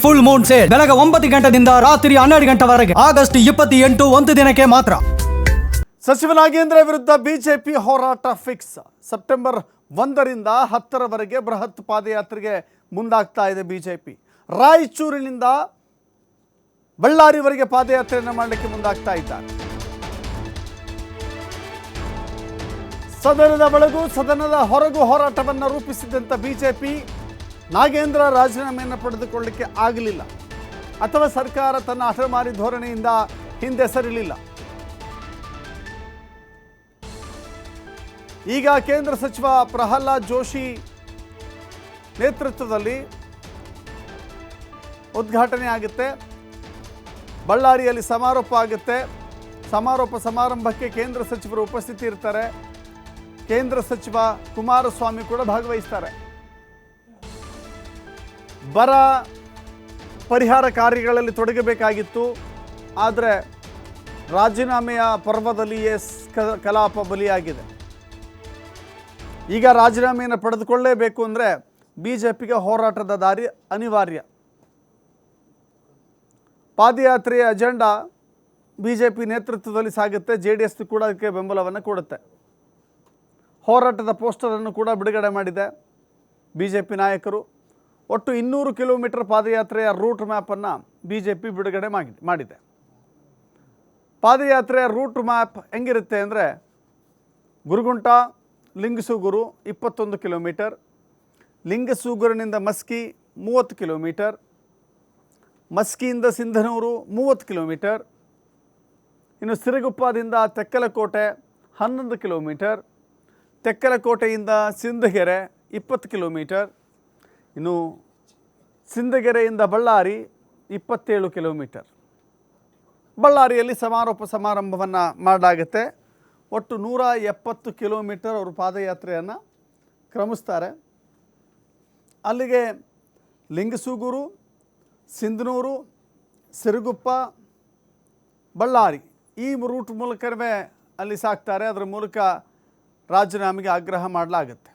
Full Moon sale ಬೆಳಗ್ಗೆ 9 ಗಂಟೆಯಿಂದ ರಾತ್ರಿ 12 ಗಂಟೆವರೆಗೆ ಆಗಸ್ಟ್ 28 ಒಂದು ದಿನಕ್ಕೆ ಮಾತ್ರ. ಸಚಿವ ನಾಗೇಂದ್ರ ವಿರುದ್ಧ ಬಿಜೆಪಿ ಹೋರಾಟ ಫಿಕ್ಸ್. ಸೆಪ್ಟೆಂಬರ್ 1ರಿಂದ 10ರವರೆಗೆ ಬೃಹತ್ ಪಾದಯಾತ್ರೆಗೆ ಮುಂದಾಗ್ತಾ ಇದೆ ಬಿಜೆಪಿ. ರಾಯಚೂರಿನಿಂದ ಬಳ್ಳಾರಿವರೆಗೆ ಪಾದಯಾತ್ರೆಯನ್ನು ಮಾಡಲಿಕ್ಕೆ ಮುಂದಾಗ್ತಾ ಇದ್ದಾರೆ. ಸದನದ ಒಳಗೂ ಸದನದ ಹೊರಗೂ ಹೋರಾಟವನ್ನು ರೂಪಿಸಿದಂಥ ಬಿಜೆಪಿ ನಾಗೇಂದ್ರ ರಾಜೀನಾಮೆಯನ್ನು ಪಡೆದುಕೊಳ್ಳಲಿಕ್ಕೆ ಆಗಲಿಲ್ಲ ಅಥವಾ ಸರ್ಕಾರ ತನ್ನ ಹಠಮಾರಿ ಧೋರಣೆಯಿಂದ ಹಿಂದೆ ಸರಿಲಿಲ್ಲ. ಈಗ ಕೇಂದ್ರ ಸಚಿವ ಪ್ರಹ್ಲಾದ್ ಜೋಶಿ ನೇತೃತ್ವದಲ್ಲಿ ಉದ್ಘಾಟನೆ ಆಗುತ್ತೆ. ಬಳ್ಳಾರಿಯಲ್ಲಿ ಸಮಾರೋಪ ಆಗುತ್ತೆ. ಸಮಾರೋಪ ಸಮಾರಂಭಕ್ಕೆ ಕೇಂದ್ರ ಸಚಿವರು ಉಪಸ್ಥಿತಿ ಇರ್ತಾರೆ. ಕೇಂದ್ರ ಸಚಿವ ಕುಮಾರಸ್ವಾಮಿ ಕೂಡ ಭಾಗವಹಿಸ್ತಾರೆ. ಬರ ಪರಿಹಾರ ಕಾರ್ಯಗಳಲ್ಲಿ ತೊಡಗಬೇಕಾಗಿತ್ತು, ಆದರೆ ರಾಜೀನಾಮೆಯ ಪರ್ವದಲ್ಲಿಯೇ ಕಲಾಪ ಬಲಿಯಾಗಿದೆ. ಈಗ ರಾಜೀನಾಮೆಯನ್ನು ಪಡೆದುಕೊಳ್ಳಲೇಬೇಕು ಅಂದರೆ ಬಿಜೆಪಿಗೆ ಹೋರಾಟದ ದಾರಿ ಅನಿವಾರ್ಯ. ಪಾದಯಾತ್ರೆಯ ಅಜೆಂಡಾ ಬಿಜೆಪಿ ನೇತೃತ್ವದಲ್ಲಿ ಸಾಗುತ್ತೆ. JDS ಕೂಡ ಅದಕ್ಕೆ ಬೆಂಬಲವನ್ನು ಕೊಡುತ್ತೆ. ಹೋರಾಟದ ಪೋಸ್ಟರನ್ನು ಕೂಡ ಬಿಡುಗಡೆ ಮಾಡಿದೆ ಬಿಜೆಪಿ ನಾಯಕರು. ಒಟ್ಟು 200 ಕಿಲೋಮೀಟರ್ ಪಾದಯಾತ್ರೆಯ ರೂಟ್ ಮ್ಯಾಪನ್ನು ಬಿಜೆಪಿ ಬಿಡುಗಡೆ ಮಾಡಿದೆ. ಪಾದಯಾತ್ರೆಯ ರೂಟ್ ಮ್ಯಾಪ್ ಹೆಂಗಿರುತ್ತೆ ಅಂದರೆ, ಗುರುಗುಂಟ ಲಿಂಗಸೂಗೂರು 21 ಕಿಲೋಮೀಟರ್, ಲಿಂಗಸೂಗೂರಿನಿಂದ ಮಸ್ಕಿ 30 ಕಿಲೋಮೀಟರ್, ಮಸ್ಕಿಯಿಂದ ಸಿಂಧನೂರು 30 ಕಿಲೋಮೀಟರ್, ಇನ್ನು ಸಿರಗುಪ್ಪದಿಂದ ತೆಕ್ಕಲಕೋಟೆ 11 ಕಿಲೋಮೀಟರ್, ತೆಕ್ಕಲಕೋಟೆಯಿಂದ ಸಿಂಧಗೆರೆ 20 ಕಿಲೋಮೀಟರ್, ಇನ್ನು ಸಿಂಧಗೆರೆಯಿಂದ ಬಳ್ಳಾರಿ 27 ಕಿಲೋಮೀಟರ್. ಬಳ್ಳಾರಿಯಲ್ಲಿ ಸಮಾರೋಪ ಸಮಾರಂಭವನ್ನು ಮಾಡಲಾಗುತ್ತೆ. ಒಟ್ಟು 170 ಕಿಲೋಮೀಟರ್ ಅವರು ಪಾದಯಾತ್ರೆಯನ್ನು ಕ್ರಮಿಸ್ತಾರೆ. ಅಲ್ಲಿಗೆ ಲಿಂಗಸೂಗೂರು, ಸಿಂಧನೂರು, ಸಿರುಗುಪ್ಪ, ಬಳ್ಳಾರಿ ಈ ರೂಟ್ ಮೂಲಕವೇ ಅಲ್ಲಿ ಸಾಕ್ತಾರೆ. ಅದರ ಮೂಲಕ ರಾಜೀನಾಮೆಗೆ ಆಗ್ರಹ ಮಾಡಲಾಗುತ್ತೆ.